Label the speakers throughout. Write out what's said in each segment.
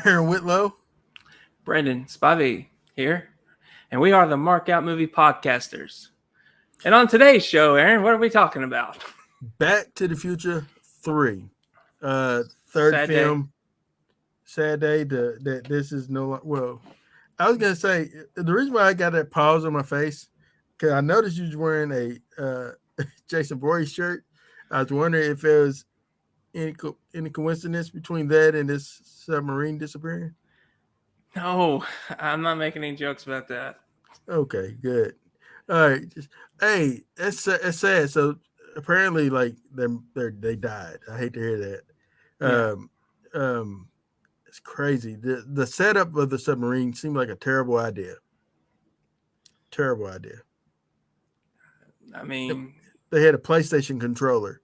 Speaker 1: Aaron Whitlow.
Speaker 2: Brendan Spivey here, and we are the Markout Movie Podcasters. And on today's show, Aaron, what are we talking about?
Speaker 1: Back to the Future 3. Third
Speaker 2: Sad day.
Speaker 1: film. Sad day that this is no longer. Well, I was going to say, the reason why I got that pause on my face, because I noticed you was wearing a Jason Voorhees shirt. I was wondering if there was any coincidence between that and this submarine disappearing.
Speaker 2: No, I'm not making any jokes about that.
Speaker 1: Okay, good. All right. Hey, that's sad. So apparently, like they died. I hate to hear that.
Speaker 2: Yeah.
Speaker 1: It's crazy. The setup of the submarine seemed like a terrible idea. Terrible idea.
Speaker 2: I mean,
Speaker 1: They had a PlayStation controller.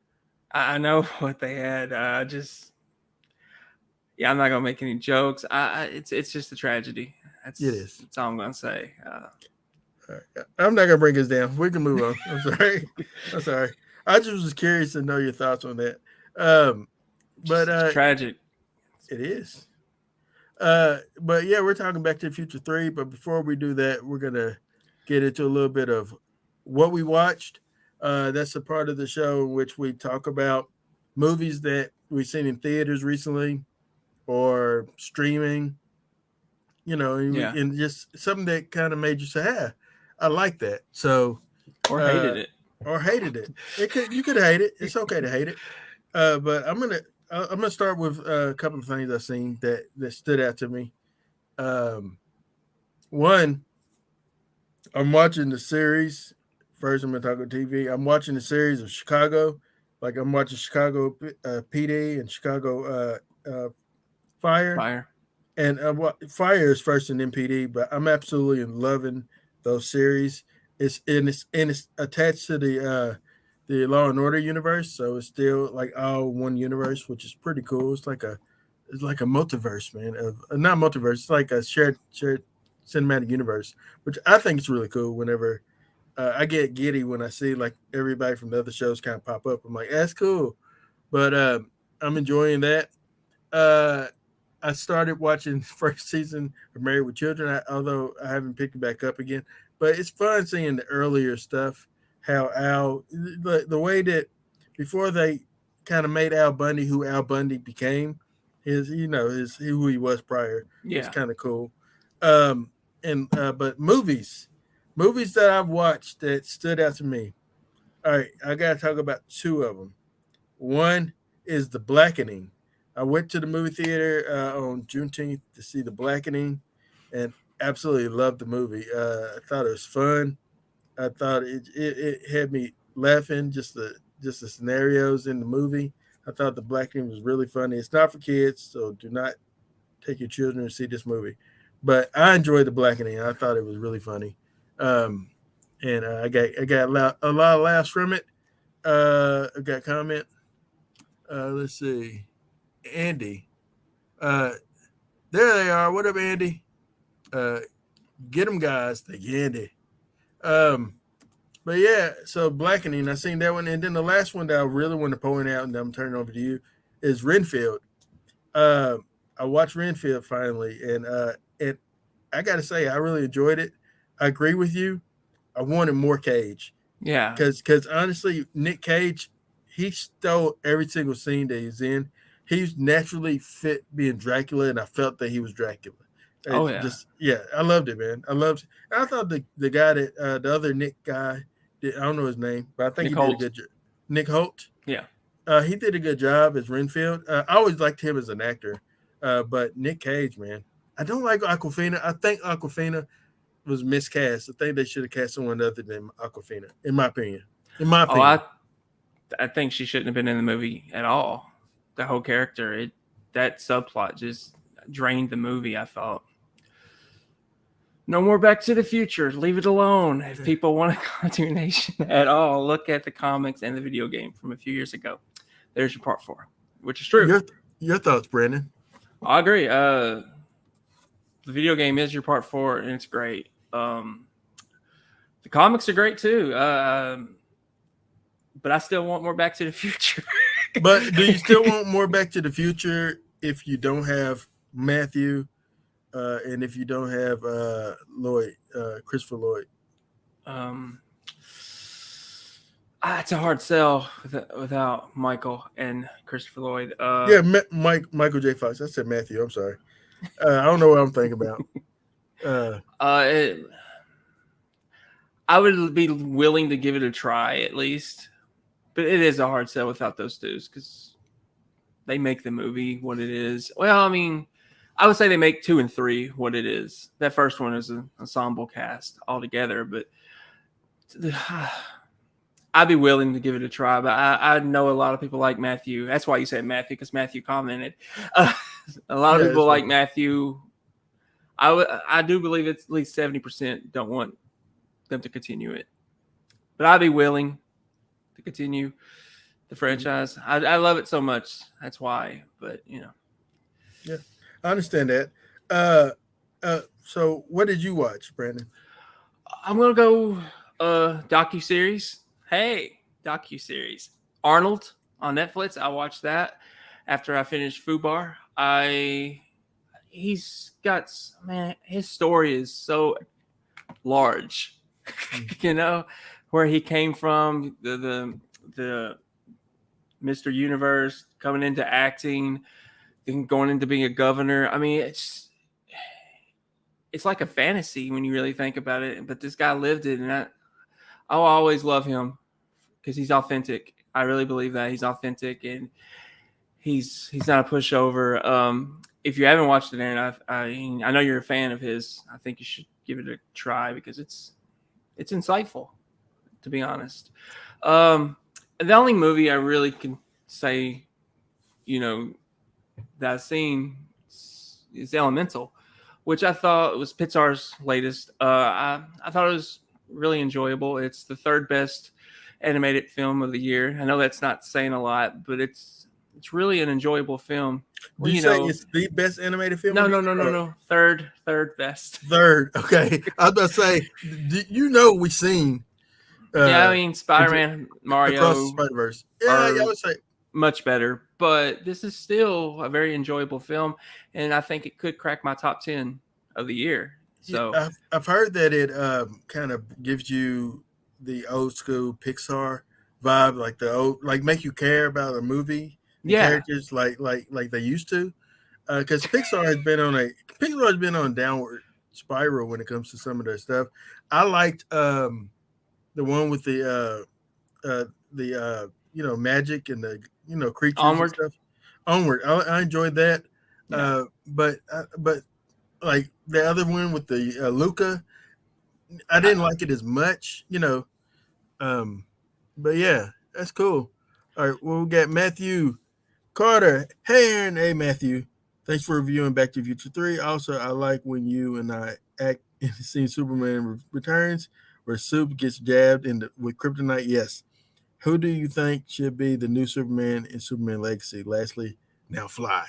Speaker 2: I know what they had. I'm not gonna make any jokes. It's just a tragedy.
Speaker 1: It is.
Speaker 2: That's all I'm gonna say.
Speaker 1: All right. I'm not gonna bring us down. We can move on. I'm sorry. I'm sorry. I just was curious to know your thoughts on that. But
Speaker 2: it's tragic.
Speaker 1: It is. But yeah, we're talking Back to the Future 3. But before we do that, we're gonna get into a little bit of what we watched. That's a part of the show in which we talk about movies that we've seen in theaters recently or streaming, and just something that kind of made you say, "Yeah, I like that." So,
Speaker 2: or hated it.
Speaker 1: Or hated it. You could hate it. It's okay to hate it. But I'm gonna start with a couple of things I've seen that stood out to me. One, I'm watching the series. First, I'm gonna talk about TV. I'm watching the series of Chicago. Like I'm watching Chicago PD and Chicago Fire. And Fire is first in MPD, but I'm absolutely loving those series. It's attached to the Law and Order universe, so it's still like all one universe, which is pretty cool. It's like a multiverse, man. Not multiverse. It's like a shared cinematic universe, which I think is really cool. Whenever I get giddy when I see like everybody from the other shows kind of pop up, I'm like, that's cool. But I'm enjoying that. I started watching the first season of Married with Children, although I haven't picked it back up again. But it's fun seeing the earlier stuff, how Al, the way that before they kind of made Al Bundy who Al Bundy became, who he was prior.
Speaker 2: Yeah.
Speaker 1: It's kind of cool. But movies that I've watched that stood out to me. All right, I got to talk about two of them. One is The Blackening. I went to the movie theater on Juneteenth to see The Blackening, and absolutely loved the movie. I thought it was fun. I thought it had me laughing just the scenarios in the movie. I thought The Blackening was really funny. It's not for kids, so do not take your children to see this movie. But I enjoyed The Blackening. I thought it was really funny, and I got a lot of laughs from it. I got a comment. Let's see. Andy. There they are. What up, Andy? Get them, guys. Thank you, Andy. But yeah, so Blackening, I seen that one. And then the last one that I really want to point out, and I'm turning over to you, is Renfield. I watched Renfield finally, and I got to say, I really enjoyed it. I agree with you. I wanted more Cage.
Speaker 2: Yeah.
Speaker 1: Because honestly, Nick Cage, he stole every single scene that he's in. He's naturally fit being Dracula, and I felt that he was Dracula.
Speaker 2: Oh yeah,
Speaker 1: I loved it, man. I thought the guy that the other Nick guy, I don't know his name, but I think
Speaker 2: Nick
Speaker 1: he
Speaker 2: Holt.
Speaker 1: did a good job. Nick Holt.
Speaker 2: Yeah.
Speaker 1: He did a good job as Renfield. I always liked him as an actor, but Nick Cage, man, I don't like Awkwafina. I think Awkwafina was miscast. I think they should have cast someone other than Awkwafina, in my opinion.
Speaker 2: I think she shouldn't have been in the movie at all. The whole character, that subplot just drained the movie, I thought. No more Back to the Future. Leave it alone. If people want a continuation at all, look at the comics and the video game from a few years ago. There's your part 4, which is true.
Speaker 1: Your thoughts, Brandon?
Speaker 2: I agree. The video game is your part 4, and it's great. The comics are great too. But I still want more Back to the Future.
Speaker 1: But do you still want more Back to the Future if you don't have Matthew, and if you don't have Lloyd, Christopher Lloyd.
Speaker 2: Um, it's a hard sell without Michael and Christopher Lloyd.
Speaker 1: Yeah, Michael J. Fox. I said Matthew. I'm sorry. I don't know what I'm thinking about. Uh,
Speaker 2: it, I would be willing to give it a try at least, but it is a hard sell without those dudes because they make the movie what it is. Well, I mean, I would say they make 2 and 3 what it is. That first one is an ensemble cast altogether, but I'd be willing to give it a try. But I know a lot of people like Matthew. That's why you said Matthew, because Matthew commented. Uh, a lot of
Speaker 1: yeah,
Speaker 2: people
Speaker 1: that's
Speaker 2: like
Speaker 1: right.
Speaker 2: Matthew. I do believe it's at least 70% don't want them to continue it, but I'd be willing to continue the
Speaker 1: Mhm.
Speaker 2: franchise. I love it so much. That's why. But
Speaker 1: Yeah, I understand that. Uh, so what did you watch, Brandon?
Speaker 2: I'm gonna go docu series. Hey, docu series. Arnold on Netflix. I watched that after I finished Fubar. He's got, man, his story is so large.
Speaker 1: Mm.
Speaker 2: you know where he came from, the Mr. Universe, coming into acting, then going into being a governor. I mean, it's like a fantasy when you really think about it. But this guy lived it, and I'll always love him because he's authentic. I really believe that he's authentic, and he's not a pushover. If you haven't watched it, Aaron, I know you're a fan of his. I think you should give it a try because it's insightful, to be honest. Um, the only movie I really can say, you know, that I've seen is Elemental, which I thought was Pixar's latest. I thought it was really enjoyable. It's the third best animated film of the year. I know that's not saying a lot, but it's really an enjoyable film.
Speaker 1: Do
Speaker 2: Well,
Speaker 1: you say it's the best animated film of
Speaker 2: no,
Speaker 1: the
Speaker 2: no, no,
Speaker 1: year?
Speaker 2: no,
Speaker 1: Or
Speaker 2: no. Third best.
Speaker 1: third? Okay, I was about to say, you know, we seen
Speaker 2: Yeah,
Speaker 1: uh,
Speaker 2: I mean, Spider-Man,
Speaker 1: across the
Speaker 2: Mario
Speaker 1: Spider Verse. Yeah, yeah, I
Speaker 2: are
Speaker 1: would say.
Speaker 2: much better, but this is still a very enjoyable film, and I think it could crack my top 10 of the year.
Speaker 1: Yeah,
Speaker 2: So,
Speaker 1: I've heard that it kind of gives you the old school Pixar vibe, like the old, like make you care about a movie and
Speaker 2: yeah.
Speaker 1: characters like they used to. Because Pixar has been on a downward spiral when it comes to some of their stuff. I liked the one with the magic and the creatures and
Speaker 2: Onward.
Speaker 1: stuff. Onward, I enjoyed that.
Speaker 2: Yeah.
Speaker 1: But like the other one with the Luca, I
Speaker 2: I,
Speaker 1: didn't like it as much, Um, but yeah, that's cool. All right, well, we got Matthew Carter. Hey, Aaron. Hey, Matthew. Thanks for reviewing Back to the Future 3. Also, I like when you and I act in the scene Superman Returns, where Soup gets jabbed with kryptonite. Yes. Who do you think should be the new Superman in Superman Legacy? Lastly, now fly.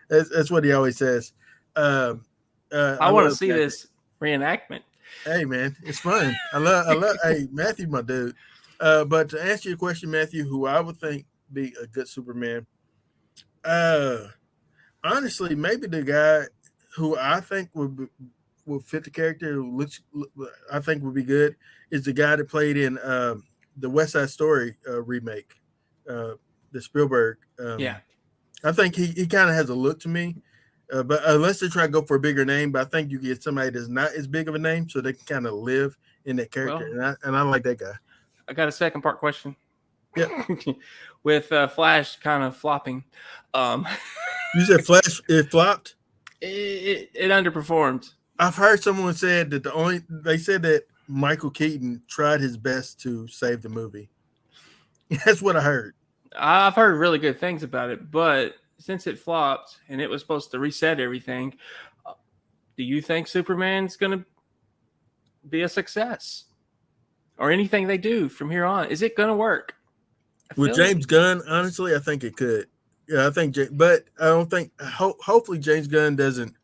Speaker 1: That's what he always says. Um,
Speaker 2: I
Speaker 1: I
Speaker 2: want to
Speaker 1: love
Speaker 2: see
Speaker 1: Patrick.
Speaker 2: this reenactment.
Speaker 1: Hey man, it's fun. I love hey Matthew, my dude. But to answer your question, Matthew, who I would think be a good Superman, uh honestly, maybe the guy who I think would fit the character, who I think would be good, is the guy that played in the West Side Story remake, uh, the Spielberg.
Speaker 2: Yeah.
Speaker 1: I think he kind of has a look to me, but unless they try to go for a bigger name, but I think you get somebody that's not as big of a name, so they can kind of live in that character,
Speaker 2: Well,
Speaker 1: and I like that guy.
Speaker 2: I got a second part question.
Speaker 1: Yep.
Speaker 2: With Flash kind of flopping, um,
Speaker 1: You said Flash it flopped.
Speaker 2: it underperformed.
Speaker 1: I've heard someone said that they said that Michael Keaton tried his best to save the movie. That's what I heard.
Speaker 2: I've heard really good things about it, but since it flopped and it was supposed to reset everything, do you think Superman's going to be a success? Or anything they do from here on? Is it going to work? I
Speaker 1: With
Speaker 2: feel
Speaker 1: James Gunn, honestly, I think it could. Yeah, I think, but I don't think. Hopefully, James Gunn doesn't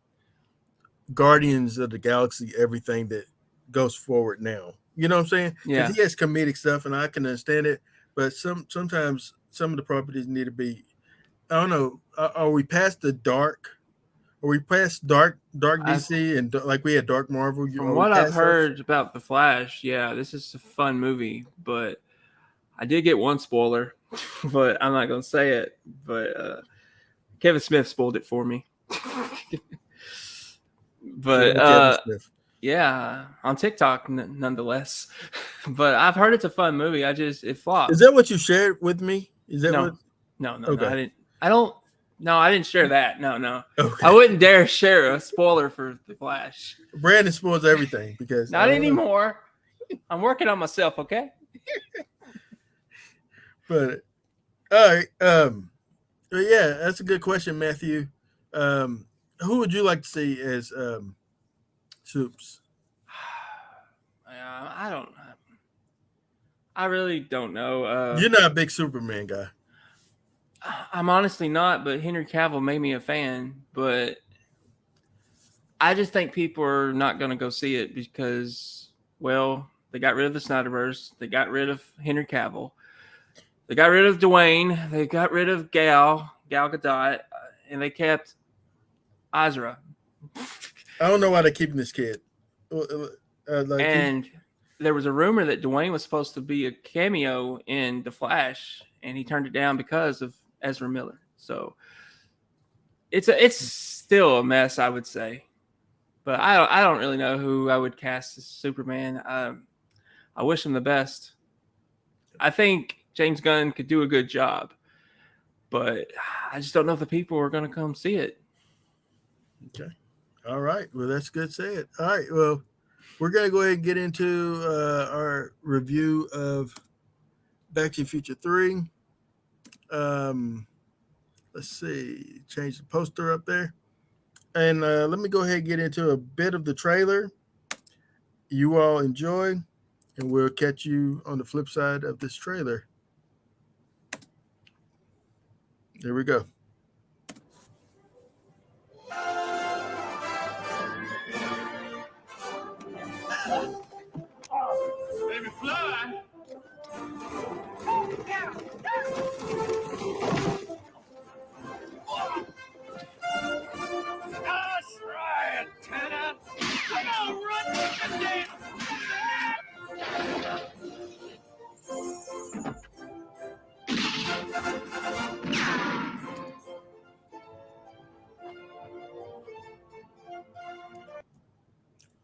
Speaker 1: Guardians of the Galaxy everything that goes forward now. You know what I'm saying? Because
Speaker 2: yeah.
Speaker 1: he has comedic stuff, and I can understand it. But sometimes some of the properties need to be. I don't know. Are we past the dark Are we past dark
Speaker 2: I,
Speaker 1: DC and like we had dark Marvel?
Speaker 2: from
Speaker 1: Are we
Speaker 2: what I've
Speaker 1: past those?
Speaker 2: heard about the Flash, yeah, this is a fun movie, but I did get one spoiler, but I'm not gonna say it. But Kevin Smith spoiled it for me.
Speaker 1: Good
Speaker 2: But
Speaker 1: old Kevin Smith.
Speaker 2: yeah, on TikTok nonetheless. But I've heard it's a fun movie. It
Speaker 1: Is
Speaker 2: flopped.
Speaker 1: that what you shared with me? Is that what?
Speaker 2: No, no.
Speaker 1: Okay.
Speaker 2: I didn't. I don't. No, I didn't share that. No. I
Speaker 1: Okay.
Speaker 2: wouldn't dare share a spoiler for the Flash.
Speaker 1: Brandon spoils everything because I
Speaker 2: Not
Speaker 1: don't know.
Speaker 2: anymore. I'm working on myself. Okay.
Speaker 1: But all right. But yeah, that's a good question, Matthew. Who would you like to see as Soups?
Speaker 2: I don't. I really don't know.
Speaker 1: You're not a big Superman guy.
Speaker 2: I'm honestly not, but Henry Cavill made me a fan. But I just think people are not going to go see it because, well, they got rid of the Snyderverse. They got rid of Henry Cavill. They got rid of Dwayne. They got rid of Gal Gadot, and they kept Ezra.
Speaker 1: I don't know why they're keeping this kid. Like
Speaker 2: And there was a rumor that Dwayne was supposed to be a cameo in The Flash, and he turned it down because of Ezra Miller. So it's still a mess, I would say. But I don't really know who I would cast as Superman. I wish him the best. I think James Gunn could do a good job, but I just don't know if the people are going to come see it.
Speaker 1: Okay. All right. Well, that's good. Say it. All right. Well, we're gonna go ahead and get into our review of Back to the Future 3. Let's see. Change the poster up there. And let me go ahead and get into a bit of the trailer. You all enjoy, and we'll catch you on the flip side of this trailer. There we go.
Speaker 3: Baby fly. That's right, Antenna. Come on, run with the damn.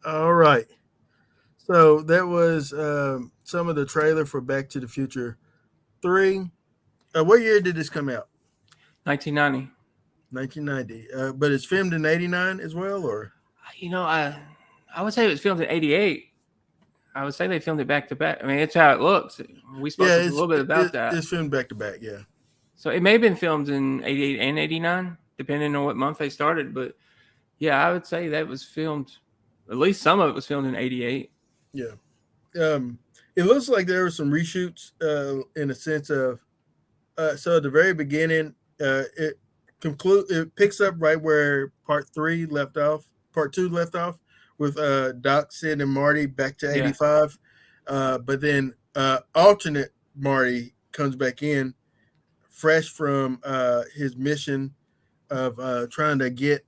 Speaker 1: All right. So that was some of the trailer for Back to the Future 3. What year did this come out?
Speaker 2: 1990.
Speaker 1: 1990. But it's filmed in 89 as well, or?
Speaker 2: I would say it was filmed in '88. I would say they filmed it back to back. I mean, it's how it looks. We spoke
Speaker 1: Yeah,
Speaker 2: a little bit about that.
Speaker 1: it's filmed back to back, yeah.
Speaker 2: So it may have been filmed in '88 and '89, depending on what month they started. But yeah, I would say that was filmed. At least some of it was filmed in '88.
Speaker 1: Yeah. It looks like there were some reshoots in a sense of so at the very beginning, it picks up right where part two left off with Doc, Sid, and Marty back to
Speaker 2: Yeah.
Speaker 1: 85. But then alternate Marty comes back in fresh from his mission of trying to get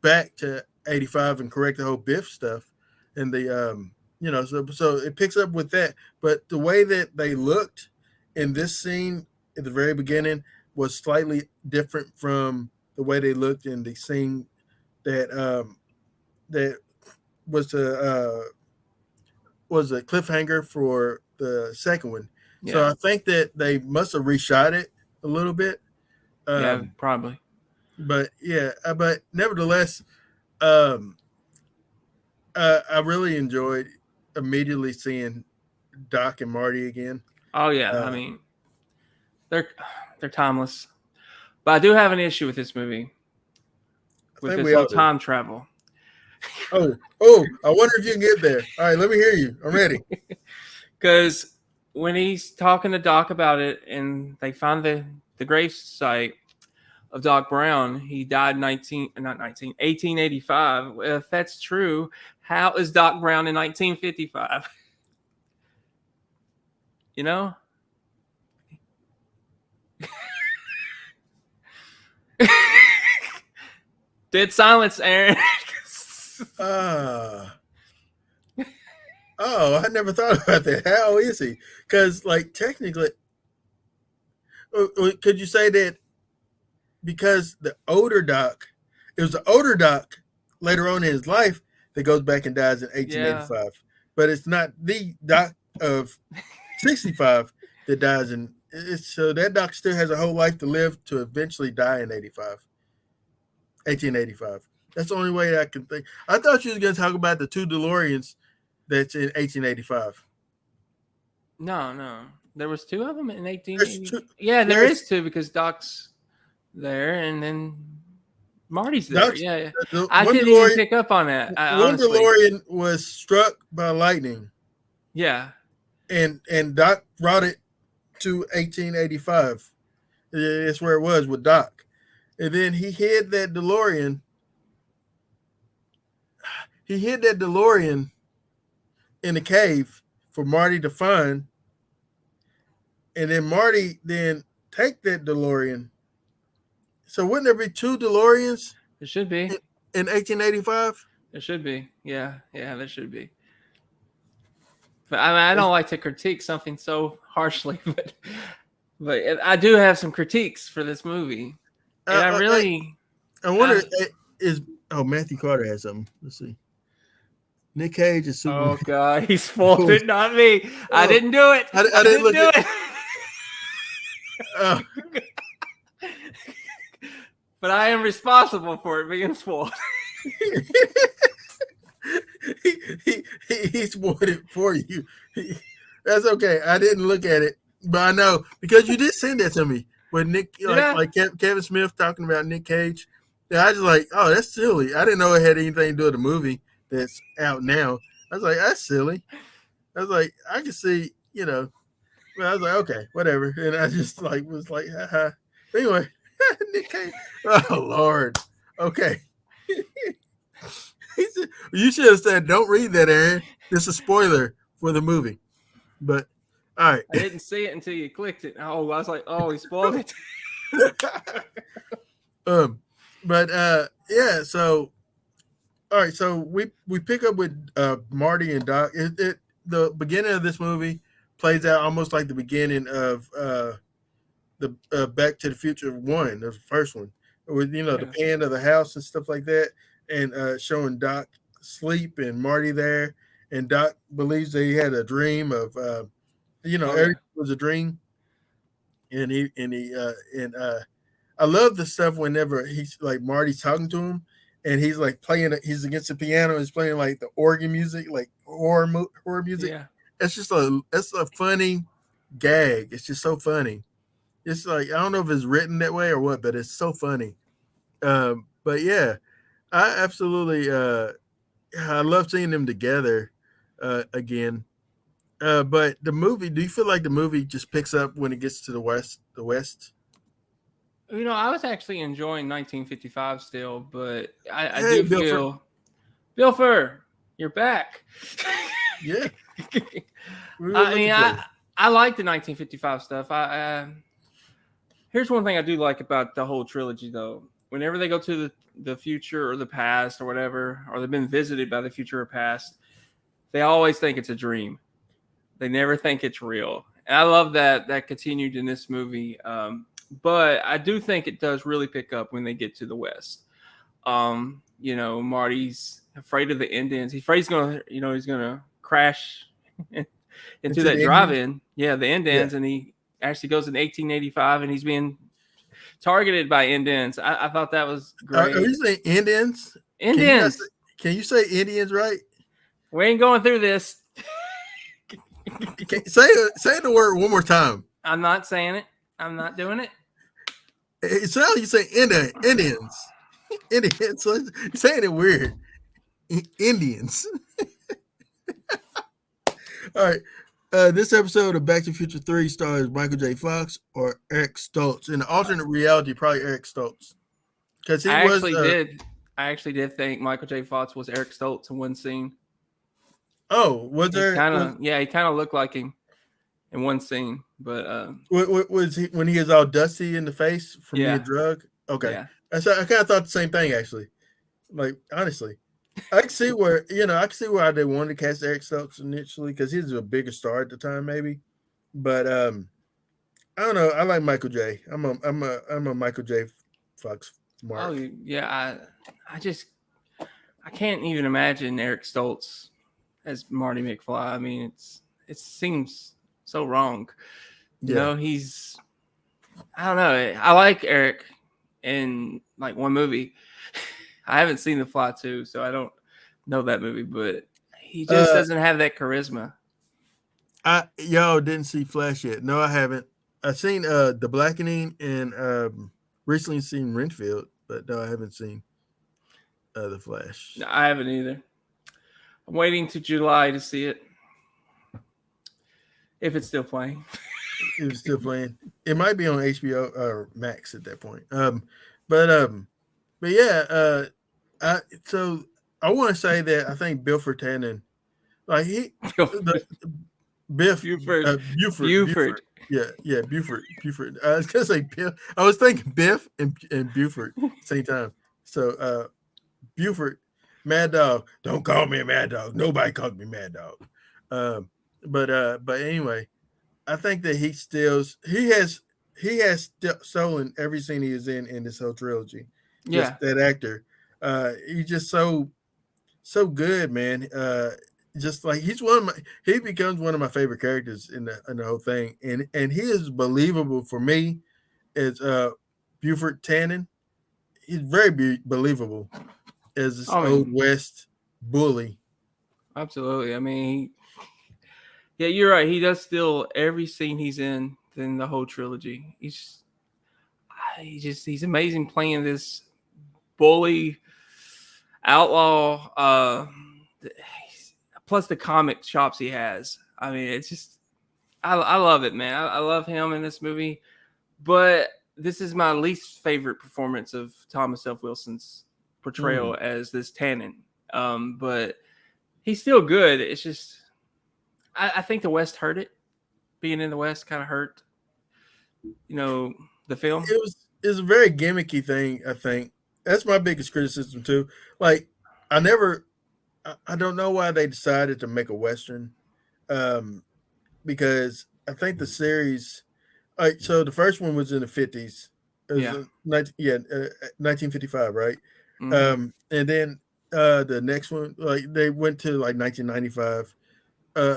Speaker 1: back to 85 and correct the whole Biff stuff. And so it picks up with that. But the way that they looked in this scene at the very beginning was slightly different from the way they looked in the scene that was a cliffhanger for the second one.
Speaker 2: Yeah.
Speaker 1: So I think that they must have reshot it a little bit.
Speaker 2: Yeah, probably.
Speaker 1: But yeah, but nevertheless, um, I really enjoyed immediately seeing Doc and Marty again.
Speaker 2: Oh yeah, I mean, they're timeless. But I do have an issue with this movie,
Speaker 1: I
Speaker 2: with
Speaker 1: think
Speaker 2: this
Speaker 1: we all
Speaker 2: whole
Speaker 1: do.
Speaker 2: time travel.
Speaker 1: Oh! I wonder if you can get there. All right, let me hear you. I'm ready.
Speaker 2: Because when he's talking to Doc about it, and they find the grave site of Doc Brown, he died 1885. Well, if that's true, how is Doc Brown in 1955? You know? Dead silence, Aaron.
Speaker 1: Oh, I never thought about that. How is he? Because, like, technically, could you say that because the older Doc, it was the older Doc later on in his life that goes back and dies in 1885, but it's not the Doc of 65 that dies in. So that Doc still has a whole life to live to eventually die in 1885. That's the only way I can think. I thought you was going to talk about the two DeLoreans that's in 1885.
Speaker 2: No. There was two of them in
Speaker 1: There's
Speaker 2: 1880.
Speaker 1: two.
Speaker 2: Yeah, there
Speaker 1: Yes.
Speaker 2: is two because Doc's there and then Marty's there.
Speaker 1: Doc's-
Speaker 2: Yeah.
Speaker 1: The
Speaker 2: I
Speaker 1: one
Speaker 2: didn't even
Speaker 1: DeLorean,
Speaker 2: pick up on that.
Speaker 1: one
Speaker 2: Honestly.
Speaker 1: DeLorean was struck by lightning,
Speaker 2: Yeah.
Speaker 1: and Doc brought it to 1885. That's where it was with Doc, and then he hid that DeLorean. He hid that DeLorean in the cave for Marty to find, and then Marty then take that DeLorean. So wouldn't there be two DeLoreans
Speaker 2: There should be.
Speaker 1: in 1885?
Speaker 2: There should be. Yeah, there should be. But I don't like to critique something so harshly, but I do have some critiques for this movie. And I really
Speaker 1: I wonder is Matthew Carter has something. Let's see. Nick Cage is Superman.
Speaker 2: Oh God, he spoiled it, not me. I didn't do it.
Speaker 1: I didn't look
Speaker 2: do
Speaker 1: at
Speaker 2: it. But I am responsible for it being spoiled.
Speaker 1: he spoiled it for you. That's okay. I didn't look at it, but I know because you did send that to me with Nick, like Kevin Smith talking about Nick Cage. Yeah, I was like, oh, that's silly. I didn't know it had anything to do with the movie that's out now. I was like, that's silly. I was like, I can see, but I was like, okay, whatever. And I just was like, haha. Anyway, Nick Cage. Oh Lord. Okay. You should have said, don't read that, Aaron. It's a spoiler for the movie. But all right.
Speaker 2: I didn't see it until you clicked it. Oh, I was like, oh, he spoiled it.
Speaker 1: Yeah, so all right, so we pick up with Marty and Doc. The beginning of this movie plays out almost like the beginning of the Back to the Future 1, the first one, with the pan of the house and stuff like that, and showing Doc sleep and Marty there, and Doc believes that he had a dream of everything was a dream, and I love the stuff whenever he's like Marty's talking to him, and he's like he's against the piano, he's playing like the organ music, like horror music.
Speaker 2: Yeah.
Speaker 1: It's a funny gag. It's just so funny. It's like, I don't know if it's written that way or what, but it's so funny. But yeah, I absolutely I love seeing them together again. But the movie, do you feel like the movie just picks up when it gets to the West?
Speaker 2: I was actually enjoying 1955 still, but I
Speaker 1: Hey,
Speaker 2: do
Speaker 1: Bill
Speaker 2: feel Bill Furr, you're back.
Speaker 1: Yeah.
Speaker 2: I like the 1955 stuff. Here's one thing I do like about the whole trilogy, though. Whenever they go to the future or the past or whatever, or they've been visited by the future or past, they always think it's a dream. They never think it's real. And I love that continued in this movie. But I do think it does really pick up when they get to the West. Marty's afraid of the Indians. He's afraid he's gonna crash into that drive-in. Yeah, the Indians, and he actually goes in 1885, and he's being targeted by Indians. I thought that was great.
Speaker 1: Are you saying Indians?
Speaker 2: Indians.
Speaker 1: Can you say Indians right?
Speaker 2: We ain't going through this.
Speaker 1: Say the word one more time.
Speaker 2: I'm not saying it. I'm not doing it.
Speaker 1: It sounds like you say Indians. Indians. So you're saying it weird. Indians. All right. This episode of Back to the Future 3 stars Michael J. Fox or Eric Stoltz. In the alternate reality, probably Eric Stoltz. Because I
Speaker 2: actually did think Michael J. Fox was Eric Stoltz in one scene.
Speaker 1: Oh, was there?
Speaker 2: He kind of looked like him in one scene. But
Speaker 1: was he when he was all dusty in the face from being drugged? Okay,
Speaker 2: yeah.
Speaker 1: I kind of thought the same thing actually. Like honestly, I can see where I can see why they wanted to cast Eric Stokes initially because he's a bigger star at the time, maybe. But I don't know. I like Michael J. I'm a Michael J. Fox
Speaker 2: Oh
Speaker 1: mark.
Speaker 2: yeah, I can't even imagine Eric Stoltz as Marty McFly. I mean, it seems so wrong.
Speaker 1: Yeah.
Speaker 2: He's I don't know. I like Eric in like one movie. I haven't seen The Fly 2, so I don't know that movie, but he just
Speaker 1: Uh,
Speaker 2: doesn't have that charisma.
Speaker 1: y'all didn't see Flash yet? No, I haven't. I've seen The Blackening and recently seen Renfield, but no, I haven't seen The Flash.
Speaker 2: No, I haven't either. I'm waiting to July to see it. If it's still playing.
Speaker 1: It was still playing. It might be on HBO or Max at that point. But yeah. So I want to say that I think Bilford Tannen, like the Biff
Speaker 2: Buford.
Speaker 1: Buford. Yeah, Buford. I was gonna say Biff. I was thinking Biff and Buford at the same time. So Buford, Mad Dog. Don't call me a Mad Dog. Nobody calls me Mad Dog. Um, but anyway, I think that he has stolen every scene he is in this whole trilogy.
Speaker 2: Yeah.
Speaker 1: Just that actor, he's just so good, man. Just like he becomes one of my favorite characters in the whole thing, and he is believable for me as Buford Tannen. He's very believable as this
Speaker 2: I
Speaker 1: old
Speaker 2: mean,
Speaker 1: West bully.
Speaker 2: absolutely. I mean, yeah, you're right. He does steal every scene he's in the whole trilogy. He's amazing playing this bully outlaw. Plus the comic chops he has. I mean, it's just I love it, man. I love him in this movie. But this is my least favorite performance of Thomas F. Wilson's
Speaker 1: Mm.
Speaker 2: portrayal as this Tannen. But he's still good. It's just I think the West hurt it. Being in the West kind of hurt, you know, the film.
Speaker 1: It's a very gimmicky thing. I think that's my biggest criticism too. Like I never, I don't know why they decided to make a western, um, because I think the series. All right, so the first one was in the 50s. It was
Speaker 2: Yeah.
Speaker 1: 1955, right?
Speaker 2: Mm-hmm.
Speaker 1: And then the next one, like they went to like 1995.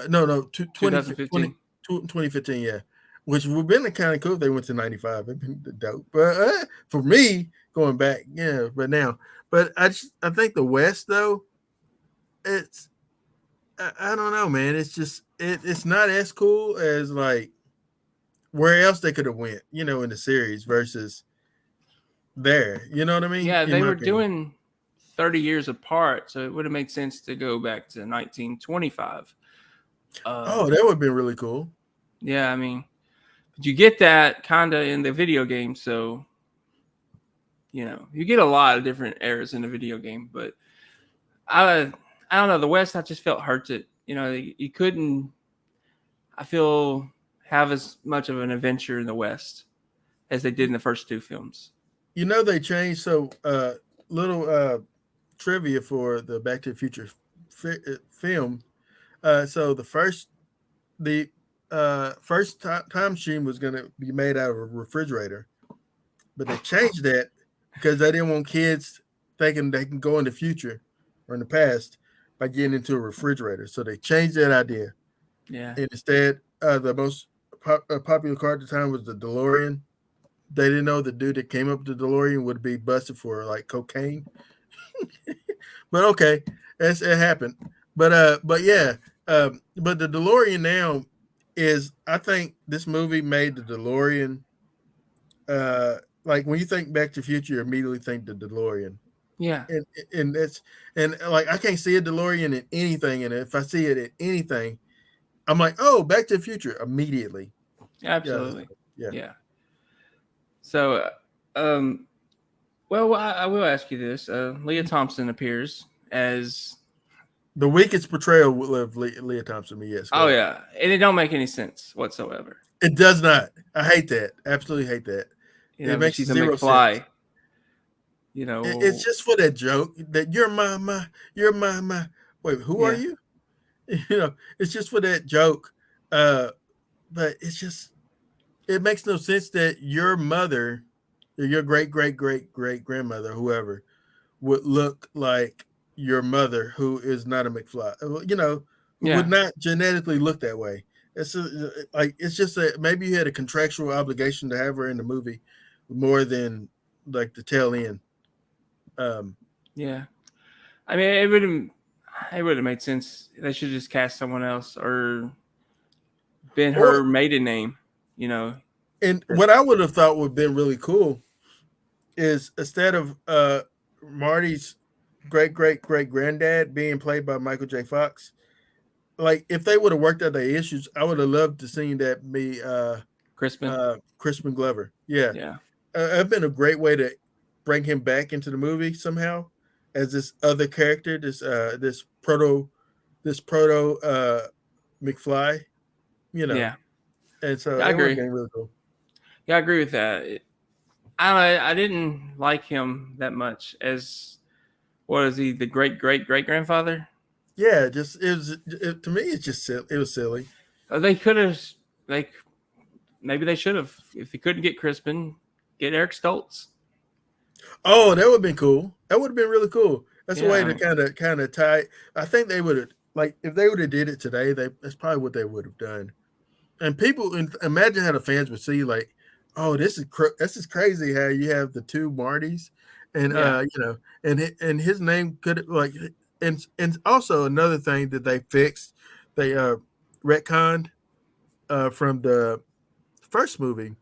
Speaker 1: No,
Speaker 2: 2015.
Speaker 1: 2015, yeah. Which would have been kind of cool if they went to 95. It'd been dope. But for me, going back, yeah, but I think the West though, it's I don't know, man. It's just it's not as cool as like where else they could have went, in the series versus there. You know what I mean?
Speaker 2: Yeah,
Speaker 1: In
Speaker 2: they
Speaker 1: my
Speaker 2: were
Speaker 1: opinion.
Speaker 2: doing 30 years apart, so it would have made sense to go back to 1925.
Speaker 1: Oh, that would have been really cool.
Speaker 2: Yeah, I mean, but you get that kind of in the video game, so you get a lot of different eras in the video game. But I don't know, the West I just felt hurt it. You couldn't. I feel have as much of an adventure in the West as they did in the first two films.
Speaker 1: They changed little trivia for the Back to the Future film. So the first time machine was going to be made out of a refrigerator, but they changed that because they didn't want kids thinking they can go in the future or in the past by getting into a refrigerator. So they changed that idea,
Speaker 2: Yeah,
Speaker 1: and instead, the most popular car at the time was the DeLorean. They didn't know the dude that came up with the DeLorean would be busted for like cocaine. But okay, it happened. But yeah, but the DeLorean now is. I think this movie made the DeLorean. Like when you think Back to the Future, you immediately think the DeLorean,
Speaker 2: yeah,
Speaker 1: and and that's and like I can't see a DeLorean in anything, and if I see it in anything, I'm like, oh, Back to the Future immediately. Yeah,
Speaker 2: absolutely.
Speaker 1: yeah.
Speaker 2: Yeah. So, um, well, I will ask you this: Leah Thompson appears as.
Speaker 1: The weakest portrayal of Leah Thompson. Yes, go
Speaker 2: Oh
Speaker 1: ahead.
Speaker 2: yeah, and it don't make any sense whatsoever.
Speaker 1: It does not. I hate that. Absolutely hate that. It
Speaker 2: But
Speaker 1: makes
Speaker 2: she's a
Speaker 1: zero sense.
Speaker 2: McFly. You know,
Speaker 1: It's just for that joke that you're my. Wait, who are
Speaker 2: yeah,
Speaker 1: you? You know, it's just for that joke. But it's just it makes no sense that your mother, or your great grandmother, whoever, would look like your mother, who is not a McFly. You know, would
Speaker 2: yeah,
Speaker 1: not genetically look that way. Like it's just that maybe you had a contractual obligation to have her in the movie more than like the tail end. Um,
Speaker 2: yeah. I mean, it would have made sense. They should just cast someone else or been
Speaker 1: or
Speaker 2: her maiden name. You know,
Speaker 1: and
Speaker 2: that-
Speaker 1: what I would have thought would have been really cool is instead of Marty's great granddad being played by Michael J. Fox, like if they would have worked out their issues, I would have loved to seen that be
Speaker 2: Crispin.
Speaker 1: Crispin Glover. Yeah,
Speaker 2: Yeah,
Speaker 1: it'd been a great way to bring him back into the movie somehow as this other character, this proto McFly, you know,
Speaker 2: yeah,
Speaker 1: and so
Speaker 2: yeah. I
Speaker 1: it would have
Speaker 2: agree.
Speaker 1: been really cool.
Speaker 2: Yeah, I agree with that. I don't know, I didn't like him that much as what is he? The great grandfather?
Speaker 1: Yeah, just to me, it's just it was silly.
Speaker 2: They could have. Like maybe they should have. If they couldn't get Crispin, get Eric Stoltz.
Speaker 1: Oh, that would have been cool. That would have been really cool. That's a way to
Speaker 2: Yeah,
Speaker 1: kind of tie. I think they would have like if they would have did it today. That's probably what they would have done. And people imagine how the fans would see like, oh, this is crazy how you have the two Martys, and
Speaker 2: yeah,
Speaker 1: you know, and his name could like, and also another thing that they fixed, they retconned from the first movie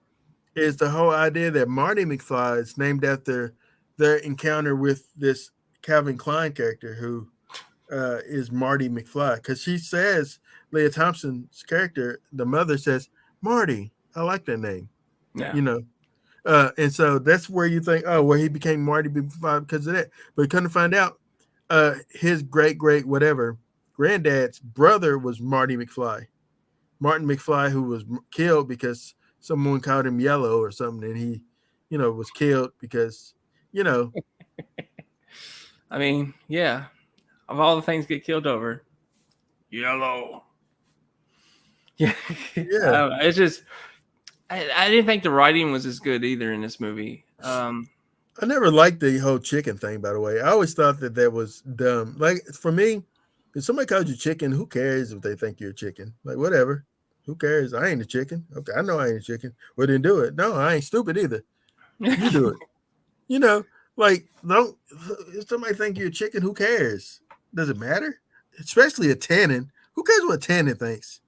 Speaker 1: is the whole idea that Marty McFly is named after their encounter with this Calvin Klein character who is Marty McFly. Because she says, Leah Thompson's character, the mother says, Marty, I like that name,
Speaker 2: yeah,
Speaker 1: you know. And so that's where you think, oh, well, he became Marty McFly because of that. But come to find out, his great whatever granddad's brother was Marty McFly. Martin McFly, who was killed because someone called him yellow or something, and he, you know, was killed because, you know,
Speaker 2: I mean, yeah. Of all the things get killed over, yellow. Yeah, I
Speaker 1: yeah.
Speaker 2: don't know. It's just I didn't think the writing was as good either in this movie.
Speaker 1: I never liked the whole chicken thing, by the way. I always thought that was dumb. Like for me, if somebody calls you chicken, who cares if they think you're a chicken? Like whatever. Who cares? I ain't a chicken. Okay, I know I ain't a chicken. Well, then do it. No, I ain't stupid either. You do it. You know, like don't if somebody think you're a chicken, who cares? Does it matter? Especially a tannin. Who cares what a tannin thinks?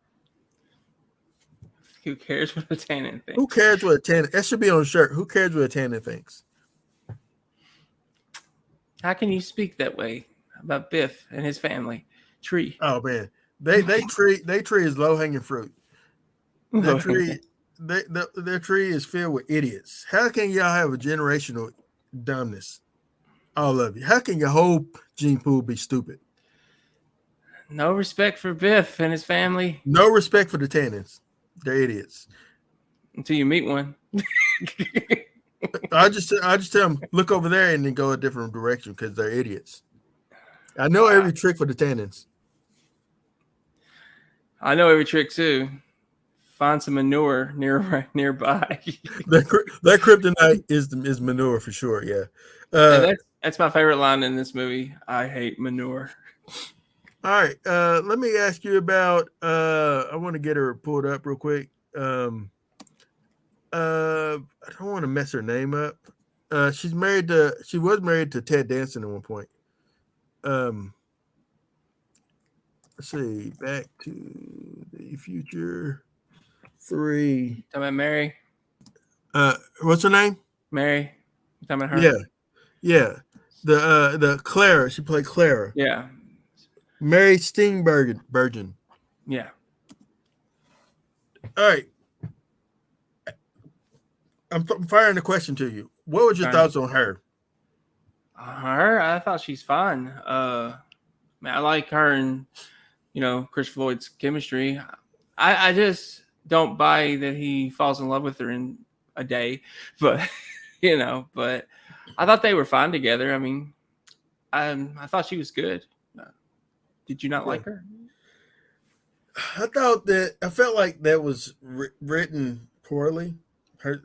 Speaker 2: Who cares what a tannin
Speaker 1: Who
Speaker 2: thinks?
Speaker 1: cares what a tannin? That should be on a shirt. Who cares what a tannin thinks?
Speaker 2: How can you speak that way about Biff and his family tree?
Speaker 1: Oh man, they tree is low hanging fruit. That tree, their tree is filled with idiots. How can y'all have a generational dumbness? All of you. How can your whole gene pool be stupid?
Speaker 2: No respect for Biff and his family
Speaker 1: No respect for the tannins. They're idiots.
Speaker 2: until you meet one.
Speaker 1: I just tell them look over there and then go a different direction because they're idiots. I know
Speaker 2: Wow.
Speaker 1: every trick for the tannins.
Speaker 2: I know every trick too. Find some manure nearby.
Speaker 1: That kryptonite is manure for sure. Yeah.
Speaker 2: And that's my favorite line in this movie. I hate manure.
Speaker 1: All right. Let me ask you about. I want to get her pulled up real quick. I don't want to mess her name up. She was married to Ted Danson at one point. Let's see, Back to the Future 3.
Speaker 2: Talking about Mary.
Speaker 1: What's her name?
Speaker 2: Mary. You talking about her?
Speaker 1: Yeah, yeah. The Clara. She played Clara.
Speaker 2: Yeah.
Speaker 1: Mary Steenburgen.
Speaker 2: Yeah.
Speaker 1: All right. I'm firing the question to you. What was your thoughts on her?
Speaker 2: Her, I thought she's fine. Man, I like her and Chris Floyd's chemistry. I just don't buy that he falls in love with her in a day, but but I thought they were fine together. I mean, I thought she was good. Did you not
Speaker 1: Yeah.
Speaker 2: like her?
Speaker 1: I felt like that was written poorly.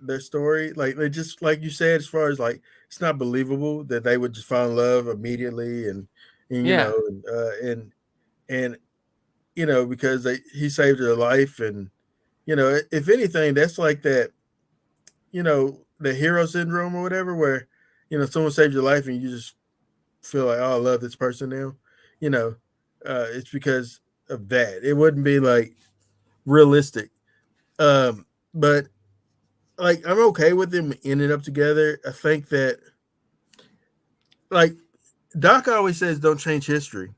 Speaker 1: Their story, like they just like you said, as far as like it's not believable that they would just fall in love immediately, and you
Speaker 2: Yeah,
Speaker 1: know, and you know because he saved her life, and you know, if anything, that's like that, you know, the hero syndrome or whatever, where you know someone saved your life and you just feel like, oh, I love this person now, you know, it's because of that. It wouldn't be like realistic. But like I'm okay with them ending up together. I think that like Doc always says, don't change history,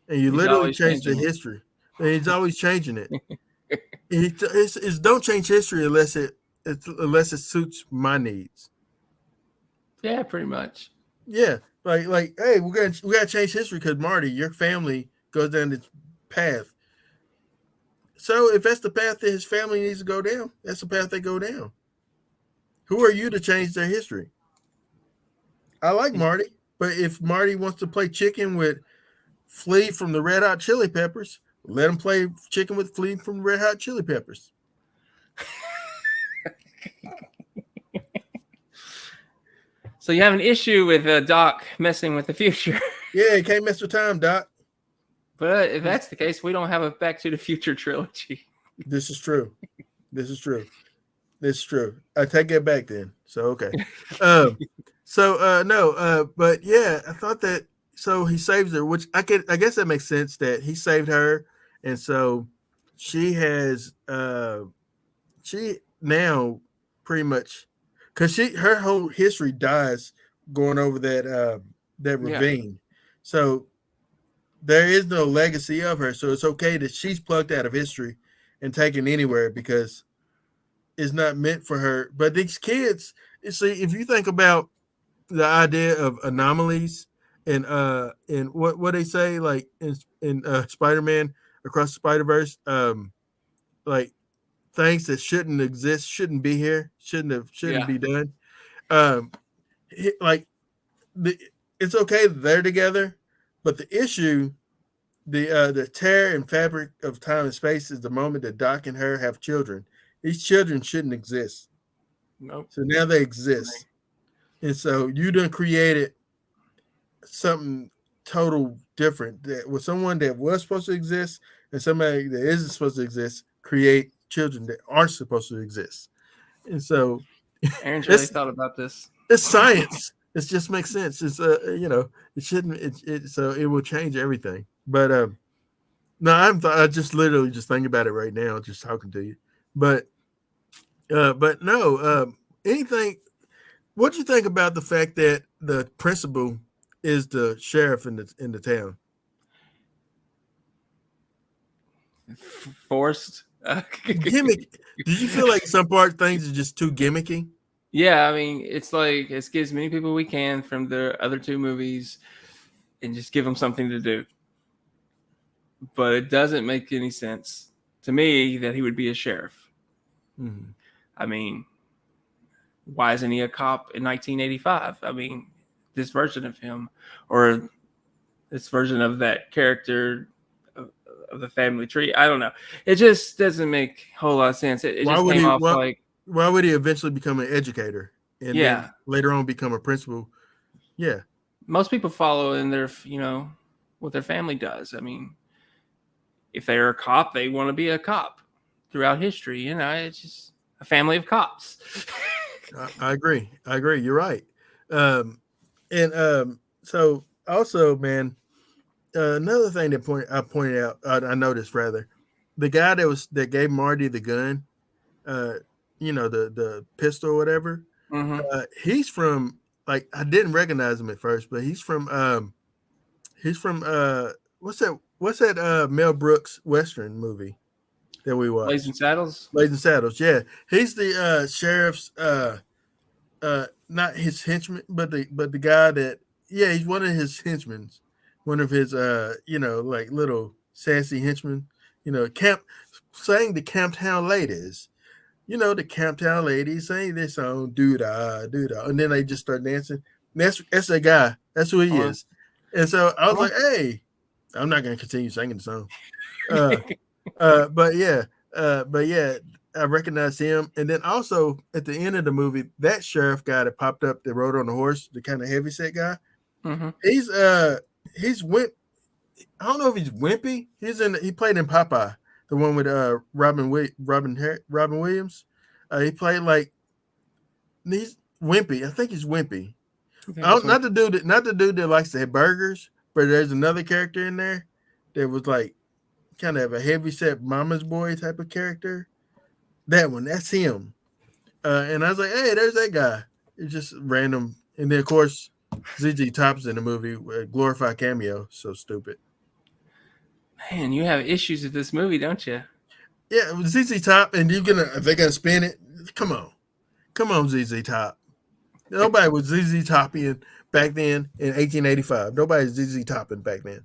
Speaker 1: and you
Speaker 2: he's
Speaker 1: literally
Speaker 2: always
Speaker 1: change the
Speaker 2: changing
Speaker 1: history, and he's always changing it.
Speaker 2: it.
Speaker 1: It's don't change history unless it suits my needs.
Speaker 2: Yeah, pretty much.
Speaker 1: Yeah, like hey, we gotta change history because Marty, your family goes down this path. So if that's the path that his family needs to go down, that's the path they go down. Who are you to change their history? I like Marty, but if Marty wants to play chicken with Flea from the Red Hot Chili Peppers, let him play chicken with Flea from the Red Hot Chili Peppers.
Speaker 2: So you have an issue with Doc messing with the future.
Speaker 1: Yeah, you can't mess with time, Doc.
Speaker 2: But if that's the case, we don't have a Back to the Future trilogy.
Speaker 1: This is true. This is true. This is true. I take it back then. So okay. Um, no, but yeah, I thought that so he saves her, which I guess that makes sense that he saved her, and so she has she now pretty much because her whole history dies going over that
Speaker 2: Yeah.
Speaker 1: ravine. So there is no legacy of her. So it's okay that she's plucked out of history and taken anywhere because it's not meant for her. But these kids, you see, if you think about the idea of anomalies and what they say like in Spider-Man Across the Spider-Verse, like things that shouldn't exist, shouldn't be here, shouldn't
Speaker 2: Yeah.
Speaker 1: be done. Um, like the it's okay that they're together, but the issue, the tear and fabric of time and space is the moment that Doc and her have children. These children shouldn't exist,
Speaker 2: Nope.
Speaker 1: so now they exist, and so you done created something total different that with someone that was supposed to exist and somebody that isn't supposed to exist create children that aren't supposed to exist, and so
Speaker 2: Aaron's really
Speaker 1: it's
Speaker 2: thought about this.
Speaker 1: it's science. It just makes sense. It's you know, it shouldn't. So it will change everything. But no, I just literally just thinking about it right now, just talking to you. But no, anything. What do you think about the fact that the principal is the sheriff in the town?
Speaker 2: Forced.
Speaker 1: Gimmick. Did you feel like some part things are just too gimmicky?
Speaker 2: Yeah, I mean, it's like let's get as many people we can from the other two movies and just give them something to do. But it doesn't make any sense to me that he would be a sheriff.
Speaker 1: Mm-hmm.
Speaker 2: I mean, why isn't he a cop in 1985? I mean, this version of him or this version of that character of the family tree. I don't know. It just doesn't make a whole lot of sense. It
Speaker 1: Why
Speaker 2: just
Speaker 1: would
Speaker 2: came
Speaker 1: he?
Speaker 2: off like,
Speaker 1: Why would he eventually become an educator and then
Speaker 2: yeah,
Speaker 1: later on become a principal? Yeah.
Speaker 2: most people follow in their, what their family does. I mean, if they're a cop, they want to be a cop throughout history. It's just a family of cops.
Speaker 1: I agree. I agree. You're right. And so also, man, another thing I pointed out, I noticed rather, the guy that gave Marty the gun, uh, you know, the pistol or whatever.
Speaker 2: Mm-hmm.
Speaker 1: He's from like I didn't recognize him at first, but he's from what's that Mel Brooks Western movie that we
Speaker 2: Blazing
Speaker 1: watched?
Speaker 2: Saddles.
Speaker 1: Blazing Saddles. Yeah, he's the sheriff's not his henchman, but the guy that yeah, he's one of his henchmen, one of his you know, like little sassy henchmen, you know, camp saying the Camptown ladies. the Camptown ladies sing this song, doo da, doo da, and then they just start dancing. And that's that guy. That's who he
Speaker 2: Uh,
Speaker 1: is. And so I was
Speaker 2: oh.
Speaker 1: like, hey, I'm not gonna continue singing the song. Uh, but yeah, I recognized him. And then also at the end of the movie, that sheriff guy that popped up that rode on the horse, the kind of heavy set guy,
Speaker 2: Mhm.
Speaker 1: he's wimp. I don't know if he's wimpy. He played in Popeye, the one with Robin Williams. He played like he's wimpy. I think he's wimpy.
Speaker 2: I think it's
Speaker 1: Not the dude that likes to have burgers, but there's another character in there that was like kind of a heavy set mama's boy type of character. That one, that's him. And I was like, hey, there's that guy. It's just random. And then of course, ZZ Top's in the movie, glorified cameo. So stupid.
Speaker 2: Man, you have issues with this movie, don't you?
Speaker 1: Yeah, ZZ Top, and they're gonna spin it. Come on, ZZ Top. Nobody was ZZ Topping back then in 1885. Nobody's ZZ Topping back then.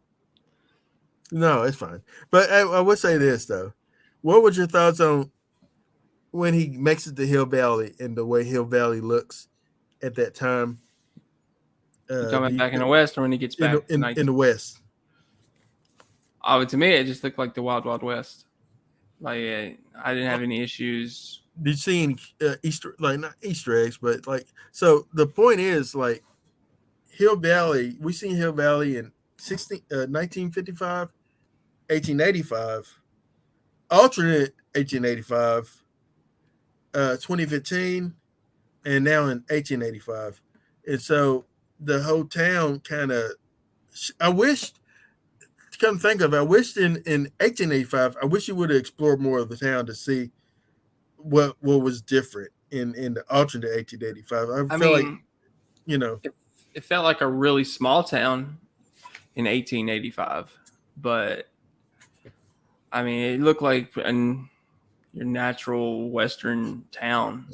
Speaker 1: No, it's fine. But I would say this though. What was your thoughts on when he makes it to Hill Valley and the way Hill Valley looks at that time?
Speaker 2: You talking about back in the West, or when he gets back
Speaker 1: in the West?
Speaker 2: Oh, to me, it just looked like the Wild Wild West. Like I didn't have any issues.
Speaker 1: Did you see any not Easter eggs, but like, so the point is like Hill Valley, we seen Hill Valley in 1955, 1885, alternate 1885, 2015, and now in 1885. And so the whole town kind of, I wished, to come think of it, I wished in 1885, I wish you would have explored more of the town to see what was different in the alternate 1885. I feel like,
Speaker 2: it felt like a really small town in 1885, but I mean, it looked like your natural Western town.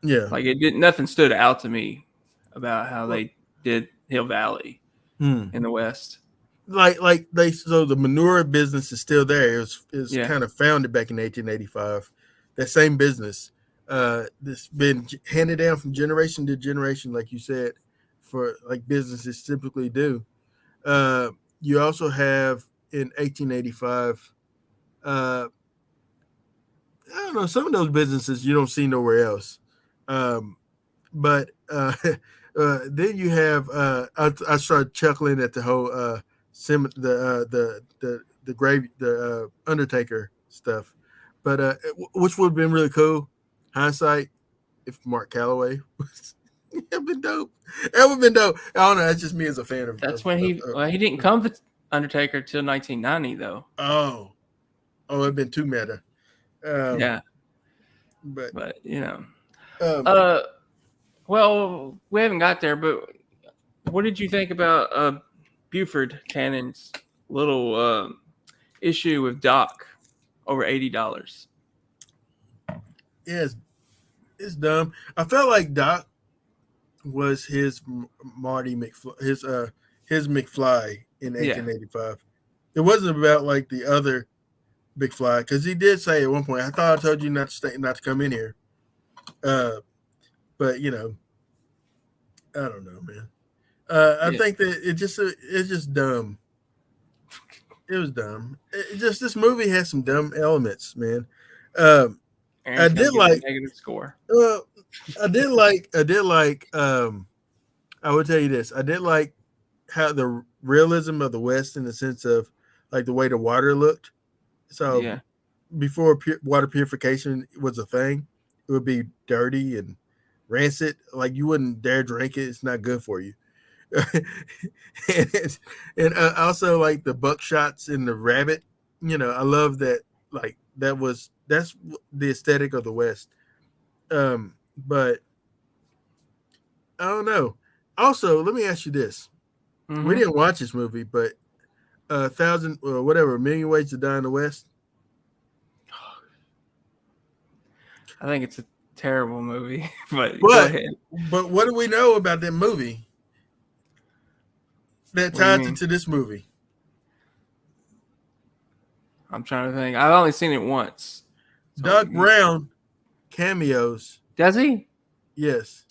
Speaker 1: Yeah,
Speaker 2: like nothing stood out to me about how they did Hill Valley in the West.
Speaker 1: So the manure business is still there. It was
Speaker 2: Yeah.
Speaker 1: kind of founded back in 1885. That same business, that's been handed down from generation to generation, like you said, for like businesses typically do. You also have in 1885, I don't know, some of those businesses you don't see nowhere else. But then you have I started chuckling at the whole the grave the Undertaker stuff, but which would have been really cool. Hindsight, if Mark Calloway was, it'd been dope. That would have been dope. I don't know. That's just me as a fan of.
Speaker 2: That's when he didn't come with Undertaker till 1990 though.
Speaker 1: It'd been too meta.
Speaker 2: Yeah,
Speaker 1: but
Speaker 2: well, we haven't got there, but what did you think about Buford Cannon's little issue with Doc over $80?
Speaker 1: Yeah, it's dumb. I felt like Doc was his Marty McFly, his McFly in 1885. It wasn't about like the other Big Fly, because he did say at one point, "I thought I told you not to come in here." But I don't know, man. I think that it's just dumb. It was dumb. This movie has some dumb elements, man. I did like
Speaker 2: negative score.
Speaker 1: I did like. I would tell you this. I did like how the realism of the West, in the sense of like the way the water looked. So before water purification was a thing, it would be dirty and rancid. Like you wouldn't dare drink it. It's not good for you. and also like the buckshots in the rabbit. I love that. Like that's the aesthetic of the West. But I don't know. Also, let me ask you this: we didn't watch this movie, but Million Ways to Die in the West.
Speaker 2: I think it's a terrible movie, but go ahead.
Speaker 1: But what do we know about that movie that ties into this movie?
Speaker 2: I'm trying to think. I've only seen it once.
Speaker 1: Doc Brown cameos.
Speaker 2: Does he?
Speaker 1: Yes.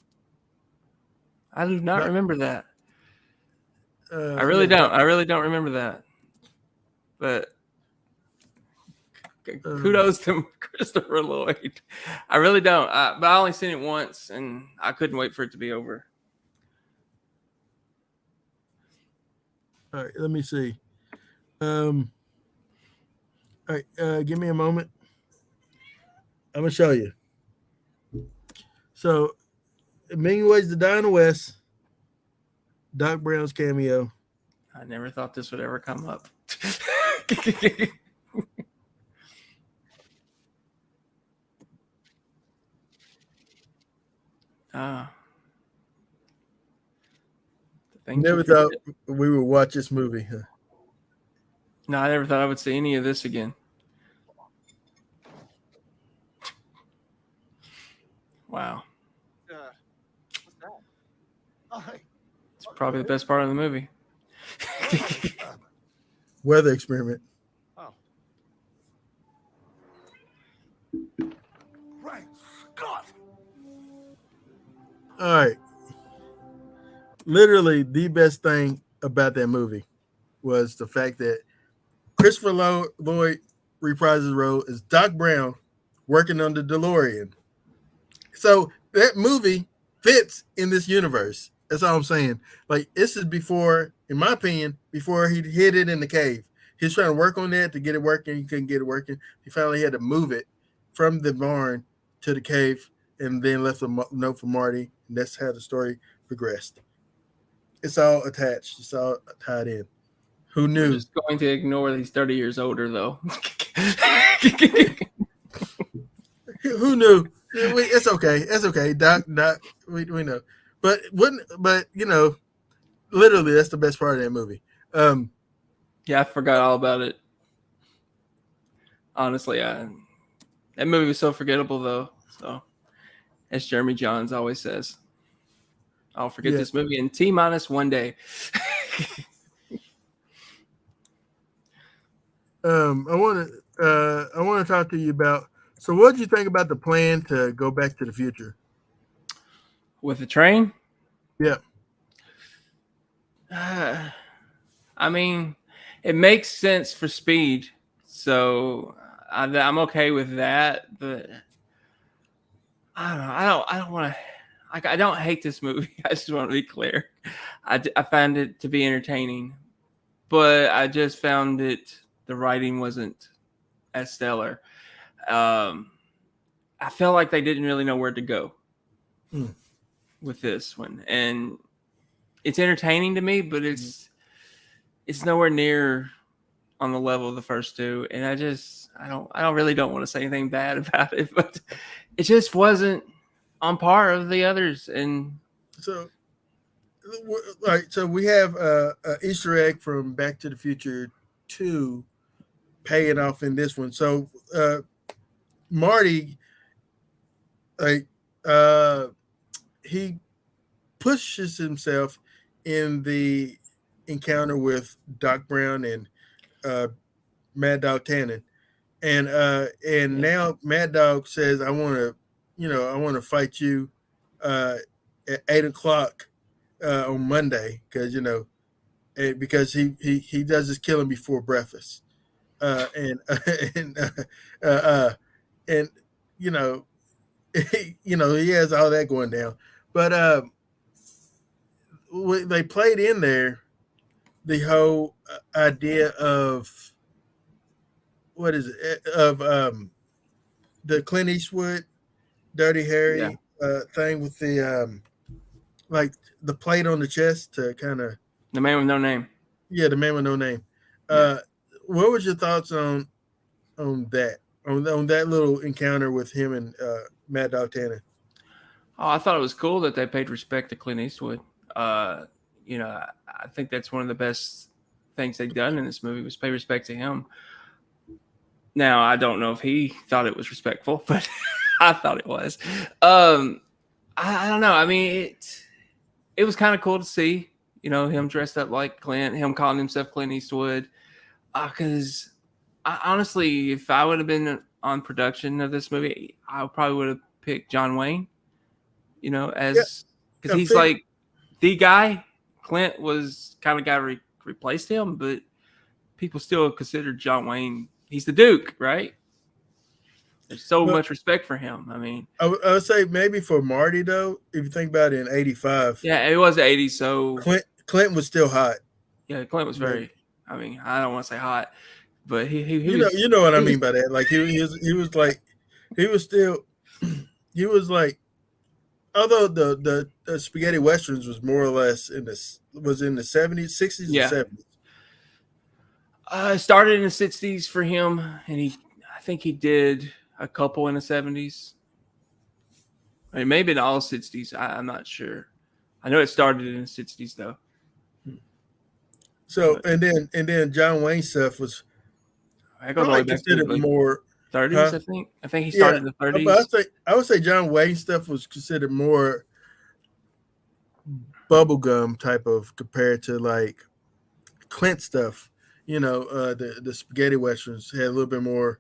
Speaker 2: I do not remember that. I really
Speaker 1: Yeah,
Speaker 2: don't. I really don't remember that. But kudos to Christopher Lloyd. I really don't. But I only seen it once, and I couldn't wait for it to be over.
Speaker 1: All right, let me see. All right, give me a moment. I'm gonna show you. So, A Million Ways to Die in the West. Doc Brown's cameo.
Speaker 2: I never thought this would ever come up.
Speaker 1: Never thought we would watch this movie. Huh?
Speaker 2: No, I never thought I would see any of this again. Wow.
Speaker 3: What's that?
Speaker 2: It's probably the best part of the movie.
Speaker 1: Weather experiment.
Speaker 3: Oh. Right, Scott.
Speaker 1: All right. Literally, the best thing about that movie was the fact that Christopher Lloyd reprised his role as Doc Brown working on the DeLorean. So that movie fits in this universe. That's all I'm saying. Like, this is before, in my opinion, before he hid it in the cave. He was trying to work on that to get it working. He couldn't get it working. He finally had to move it from the barn to the cave and then left a note for Marty. And that's how the story progressed. It's all attached. It's all tied in. Who knew?
Speaker 2: We're just going to ignore that he's 30 years older, though.
Speaker 1: Who knew? It's okay. It's okay. Doc, we know. But you know, literally, that's the best part of that movie.
Speaker 2: Yeah, I forgot all about it. Honestly, that movie was so forgettable, though. So, as Jeremy Johns always says, I'll forget this movie in T-1 day.
Speaker 1: I want to talk to you about. So, what did you think about the plan to go back to the future
Speaker 2: with the train?
Speaker 1: Yeah.
Speaker 2: I mean, it makes sense for speed, so I'm okay with that. But I don't know. I don't want to. I don't hate this movie. I just want to be clear. I found it to be entertaining, but I just found it. The writing wasn't as stellar. I felt like they didn't really know where to go with this one, and it's entertaining to me, but it's nowhere near on the level of the first two. And I don't want to say anything bad about it, but it just wasn't on par of the others. And
Speaker 1: so, all right, so we have a Easter egg from Back to the Future 2 paying off in this one. So Marty, he pushes himself in the encounter with Doc Brown and Mad Dog Tannen, and now Mad Dog says, I want to fight you at 8:00 on Monday, because because he does his killing before breakfast, and he has all that going down, but they played in there the whole idea of what is it of the Clint Eastwood Dirty Harry thing with the like the plate on the chest to kind of
Speaker 2: the man with no name.
Speaker 1: Yeah, the man with no name. What was your thoughts on that little encounter with him and Mad Dog Tannen?
Speaker 2: Oh, I thought it was cool that they paid respect to Clint Eastwood. I think that's one of the best things they've done in this movie was pay respect to him. Now, I don't know if he thought it was respectful, but I thought it was. I don't know. I mean, it was kind of cool to see, him dressed up like Clint, him calling himself Clint Eastwood. Because honestly, if I would have been on production of this movie, I probably would have pick John Wayne, you know,
Speaker 1: Yeah,
Speaker 2: as because
Speaker 1: I
Speaker 2: he's
Speaker 1: fig-
Speaker 2: like the guy. Clint was kind of guy replaced him, but people still consider John Wayne. He's the Duke, right? There's so
Speaker 1: but
Speaker 2: much respect for him. I mean,
Speaker 1: I would say maybe for Marty though, if you think about it, in '85,
Speaker 2: yeah, it was the '80s, so
Speaker 1: Clinton was still hot.
Speaker 2: yeah, Clint was
Speaker 1: Like,
Speaker 2: very. I mean, I don't want to say hot, but he
Speaker 1: you know,
Speaker 2: was.
Speaker 1: you know what I
Speaker 2: He
Speaker 1: mean
Speaker 2: was
Speaker 1: by that. Like he was like he was still he was like, although the spaghetti westerns was more or less in the '70s, '60s, or
Speaker 2: yeah.
Speaker 1: '70s.
Speaker 2: Started in the '60s for him, and I think he did a couple in the '70s. I mean, maybe in all '60s. I'm not sure. I know it started in the '60s though.
Speaker 1: So
Speaker 2: But
Speaker 1: and then John Wayne stuff was
Speaker 2: that goes all the
Speaker 1: probably
Speaker 2: way back to
Speaker 1: considered
Speaker 2: like
Speaker 1: more,
Speaker 2: '30s.
Speaker 1: huh?
Speaker 2: I think. I think he
Speaker 1: Yeah,
Speaker 2: started in the
Speaker 1: but
Speaker 2: '30s.
Speaker 1: I would say John Wayne stuff was considered more bubblegum type of compared to like Clint stuff. You know, the spaghetti westerns had a little bit more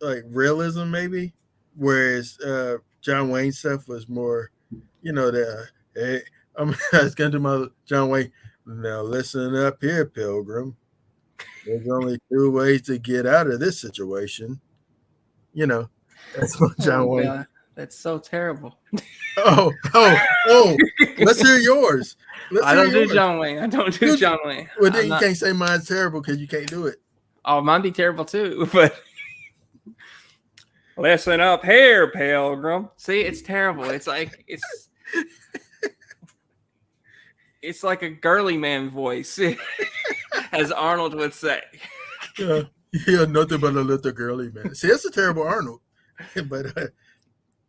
Speaker 1: like realism, maybe, whereas John Wayne stuff was more, you know, hey, I was gonna do my John Wayne. Now listen up here, Pilgrim. There's only two ways to get out of this situation. You know, that's what
Speaker 2: Oh
Speaker 1: John Wayne.
Speaker 2: god, that's so terrible.
Speaker 1: Oh! Let's hear yours. Let's
Speaker 2: I
Speaker 1: hear
Speaker 2: don't do
Speaker 1: yours.
Speaker 2: John Wayne. I don't do John Wayne.
Speaker 1: Well,
Speaker 2: I'm
Speaker 1: then you
Speaker 2: not.
Speaker 1: can't say mine's terrible because you can't do it.
Speaker 2: Oh, mine be terrible too. But listen up here, Pilgrim. See, it's terrible. It's like a girly man voice, as Arnold would say.
Speaker 1: Yeah, nothing but a little girly man. See, that's a terrible Arnold. But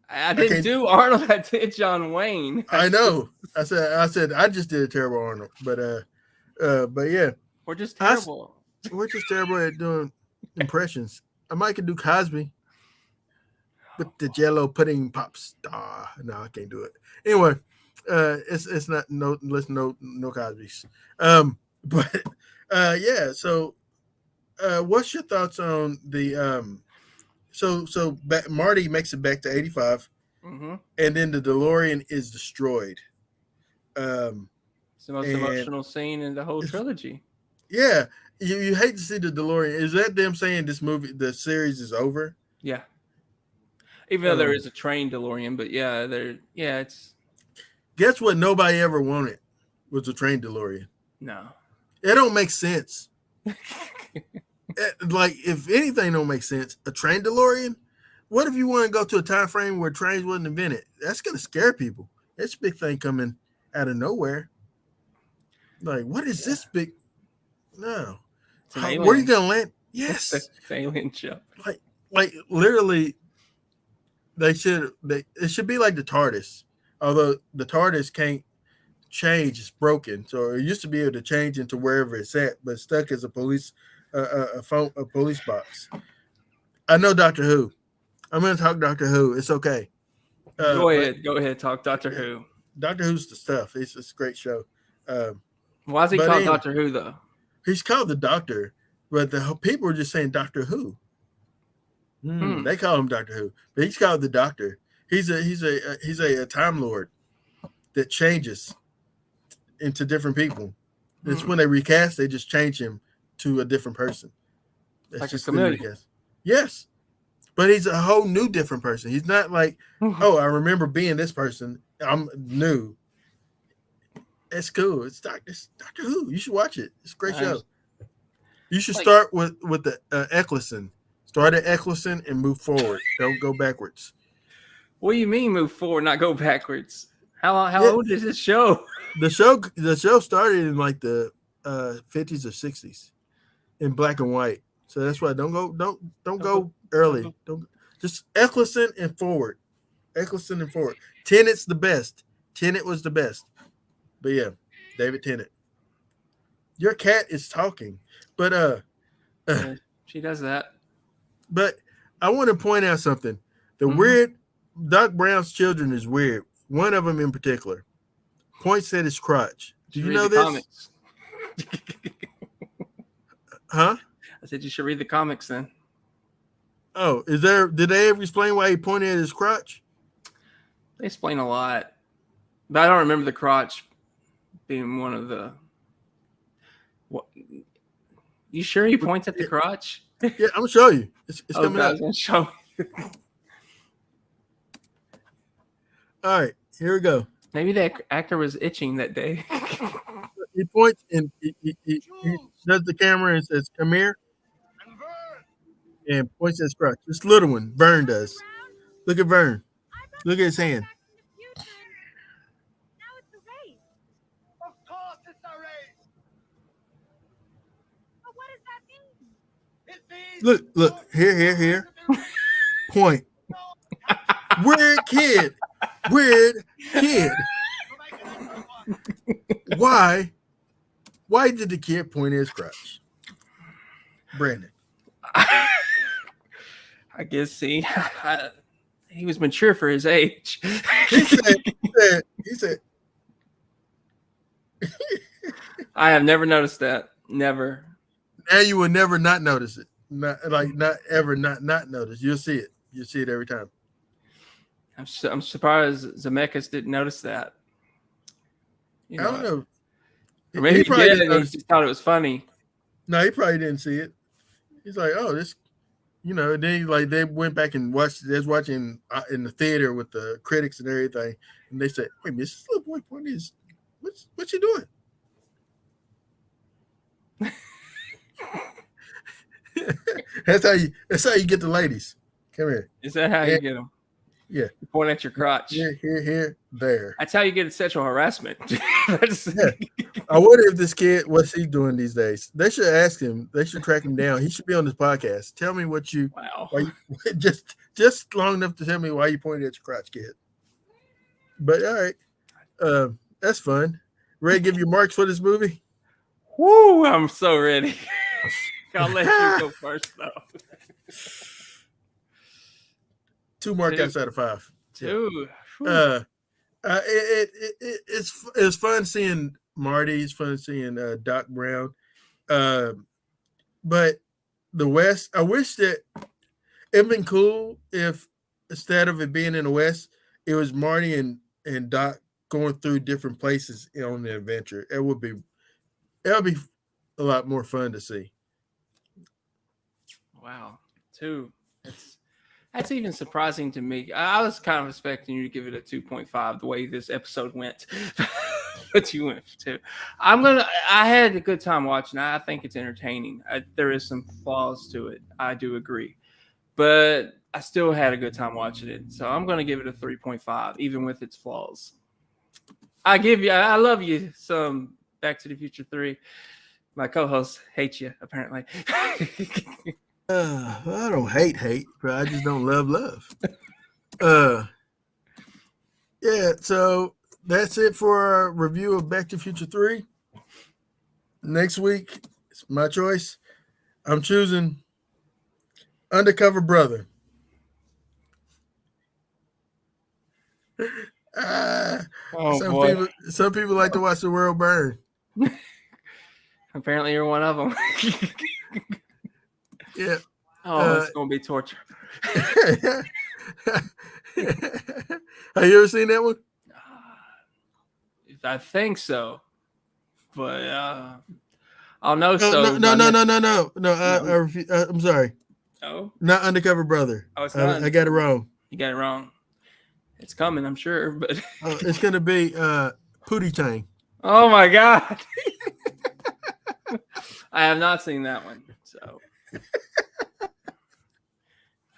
Speaker 2: I
Speaker 1: I
Speaker 2: didn't
Speaker 1: can't.
Speaker 2: do Arnold. I did John Wayne.
Speaker 1: I know. I said I just did a terrible Arnold. But yeah,
Speaker 2: We're just
Speaker 1: I,
Speaker 2: terrible.
Speaker 1: we're just terrible at doing impressions. I might could do Cosby with the Jello pudding pops. No, I can't do it. Anyway, it's not no Cosby's. But yeah. So, what's your thoughts on the Marty makes it back to '85,
Speaker 2: Mm-hmm.
Speaker 1: and then the DeLorean is destroyed.
Speaker 2: It's the most
Speaker 1: And
Speaker 2: emotional scene in the whole trilogy.
Speaker 1: yeah, you hate to see the DeLorean. Is that them saying the series is over?
Speaker 2: Yeah. Even though there is a train DeLorean, but yeah, it's
Speaker 1: Guess what? Nobody ever wanted was a train DeLorean.
Speaker 2: no.
Speaker 1: It don't make sense. Like, if anything don't make sense, a train DeLorean. What if you want to go to a time frame where trains wasn't invented? That's gonna scare people. It's a big thing coming out of nowhere. Like, what is this big? No,
Speaker 2: It's an
Speaker 1: where are you
Speaker 2: alien.
Speaker 1: gonna land? Yes,
Speaker 2: It's an alien ship.
Speaker 1: like literally, it should be like the TARDIS. Although the TARDIS can't change, it's broken. So it used to be able to change into wherever it's at, but stuck as a police police box. I know Doctor Who. I'm going to talk Doctor Who. It's okay.
Speaker 2: Go ahead. Talk Doctor Who.
Speaker 1: Doctor Who's the stuff. It's a great show.
Speaker 2: Why is he
Speaker 1: but
Speaker 2: called
Speaker 1: anyway,
Speaker 2: Doctor Who though?
Speaker 1: He's called the Doctor, but the people are just saying Doctor Who. They call him Doctor Who, but he's called the Doctor. He's a Time Lord that changes into different people. It's when they recast, they just change him to a different person. That's
Speaker 2: like
Speaker 1: just
Speaker 2: a chameleon.
Speaker 1: Yes, but he's a whole new different person. He's not like, oh, I remember being this person. I'm new. It's cool. It's Doctor Who. You should watch it. It's a great show. You should start with the Eccleston. Start at Eccleston and move forward. Don't go backwards.
Speaker 2: What do you mean move forward, not go backwards? How old is this show?
Speaker 1: The show started in like the 50s or 60s in black and white. So that's why don't go early. Don't just Eccleston and forward. Eccleston and forward. Tennant's the best. Tennant was the best. But yeah, David Tennant. Your cat is talking. But
Speaker 2: she does that.
Speaker 1: But I want to point out something. The weird Doc Brown's children is weird. One of them in particular points at his crotch. Do you know this?
Speaker 2: Comics.
Speaker 1: Huh?
Speaker 2: I said you should read the comics then.
Speaker 1: Oh, did they ever explain why he pointed at his crotch?
Speaker 2: They explain a lot, but I don't remember the crotch being one of the. What? You sure he points at the crotch?
Speaker 1: Yeah, I'm gonna show you. It's
Speaker 2: Oh,
Speaker 1: coming
Speaker 2: God, I
Speaker 1: up.
Speaker 2: was gonna show.
Speaker 1: All right, here we go.
Speaker 2: Maybe that actor was itching that day.
Speaker 1: He points and he does the camera and says, "Come here,"
Speaker 3: And Vern.
Speaker 1: and points at his crotch. This little one, Vern does. Look at Vern. Look at his hand.
Speaker 4: Now it's a race.
Speaker 3: Of course it's a race.
Speaker 4: But what does that mean?
Speaker 3: It means
Speaker 1: Look. Here. Point. Weird kid. Why did the kid point at his crotch? Brandon.
Speaker 2: I guess he was mature for his age.
Speaker 1: He said
Speaker 2: I have never noticed that. Never.
Speaker 1: now you will never not notice it. Not ever not notice. You'll see it. You'll see it every time.
Speaker 2: I'm surprised Zemeckis didn't notice that. You
Speaker 1: I don't know.
Speaker 2: Or maybe he
Speaker 1: probably
Speaker 2: did
Speaker 1: didn't
Speaker 2: and he
Speaker 1: notice
Speaker 2: just thought it was funny.
Speaker 1: No, he probably didn't see it. He's like, oh, this, then they went back and watched. They was watching in the theater with the critics and everything, and they said, "Wait, this little boy point is, what's he doing?" That's how you get the ladies. Come here.
Speaker 2: Is that how you get them?
Speaker 1: Yeah.
Speaker 2: You point at your crotch.
Speaker 1: Here, there.
Speaker 2: That's how you get sexual harassment.
Speaker 1: Yeah. I wonder if this kid, what's he doing these days? They should ask him. They should track him down. He should be on this podcast. Tell me what you,
Speaker 2: Wow.
Speaker 1: why you just long enough to tell me why you pointed at your crotch, kid. But all right, that's fun. Ready to give you marks for this movie?
Speaker 2: Woo! I'm so ready. I'll let you go first, though.
Speaker 1: 2 markouts out of 5.
Speaker 2: 2.
Speaker 1: It's fun seeing Marty. It's fun seeing Doc Brown. But the West, I wish that it'd been cool if instead of it being in the West, it was Marty and Doc going through different places on the adventure. It would be a lot more fun to see.
Speaker 2: Wow. 2. That's even surprising to me. I was kind of expecting you to give it a 2.5 the way this episode went. But you went for 2. I had a good time watching it. I think it's entertaining. There is some flaws to it. I do agree. But I still had a good time watching it. So I'm going to give it a 3.5, even with its flaws. I love you some Back to the Future 3. My co-hosts hate you, apparently.
Speaker 1: I don't hate, but I just don't love. Yeah, so that's it for our review of Back to the Future 3. Next week, it's my choice. I'm choosing Undercover Brother. Some people like to watch the world burn.
Speaker 2: Apparently, you're one of them.
Speaker 1: Yeah.
Speaker 2: Oh, it's gonna be torture.
Speaker 1: Have you ever seen that one?
Speaker 2: I think so, but I'll know.
Speaker 1: No. I'm sorry.
Speaker 2: Oh,
Speaker 1: not Undercover Brother.
Speaker 2: Oh, it's not.
Speaker 1: I got it wrong.
Speaker 2: You got it wrong. It's coming, I'm sure, but
Speaker 1: it's gonna be Pootie Tang.
Speaker 2: Oh my God. I have not seen that one, so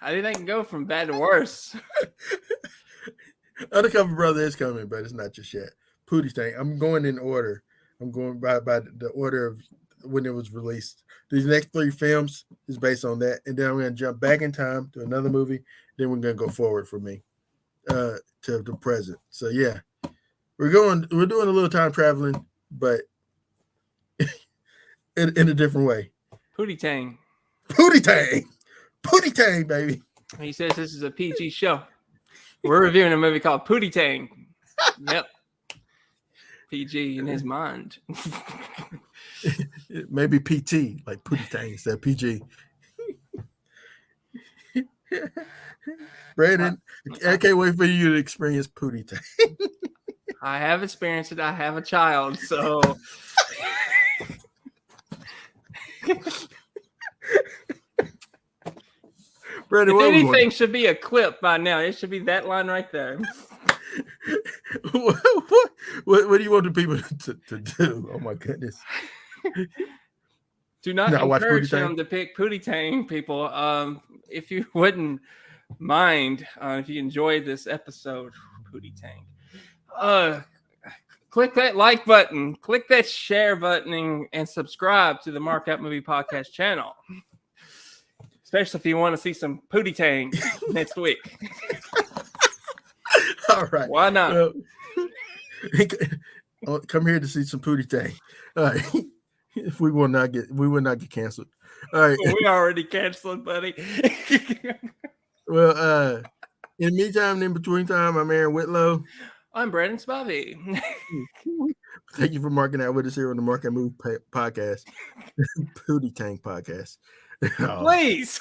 Speaker 2: I think I can go from bad to worse.
Speaker 1: Undercover Brother is coming, but it's not just yet. Pootie Tang. I'm going in order. I'm going by the order of when it was released. These next 3 films is based on that, and then I'm going to jump back in time to another movie. Then we're going to go forward for me to the present. So yeah, we're doing a little time traveling, but in a different way.
Speaker 2: Pootie Tang,
Speaker 1: baby.
Speaker 2: He says this is a PG show. We're reviewing a movie called Pootie Tang. Yep. PG in his mind.
Speaker 1: Maybe PT, like Pootie Tang instead of PG. Brandon, I can't wait for you to experience Pootie Tang.
Speaker 2: I have experienced it. I have a child, so
Speaker 1: Brandon,
Speaker 2: if
Speaker 1: what,
Speaker 2: anything should be a clip by now, it should be that line right there.
Speaker 1: what do you want the people to do? Oh my goodness.
Speaker 2: Do not
Speaker 1: Not watch
Speaker 2: encourage
Speaker 1: Pootie Tang?
Speaker 2: him to pick Pootie Tang, people. If you wouldn't mind, if you enjoyed this episode, Pootie Tang, click that like button, click that share button, and subscribe to the Markout Movie Podcast channel. Especially if you want to see some Pootie Tang next week.
Speaker 1: All right.
Speaker 2: Why not?
Speaker 1: Well, come here to see some Pootie Tang. All right. If we will not get canceled. All right.
Speaker 2: We already canceled, buddy.
Speaker 1: Well, in the meantime, in between time, I'm Aaron Whitlow.
Speaker 2: I'm Brandon Spivey.
Speaker 1: Thank you for marking out with us here on the Markout Movie Podcast, Pootie Tang Podcast.
Speaker 2: Please.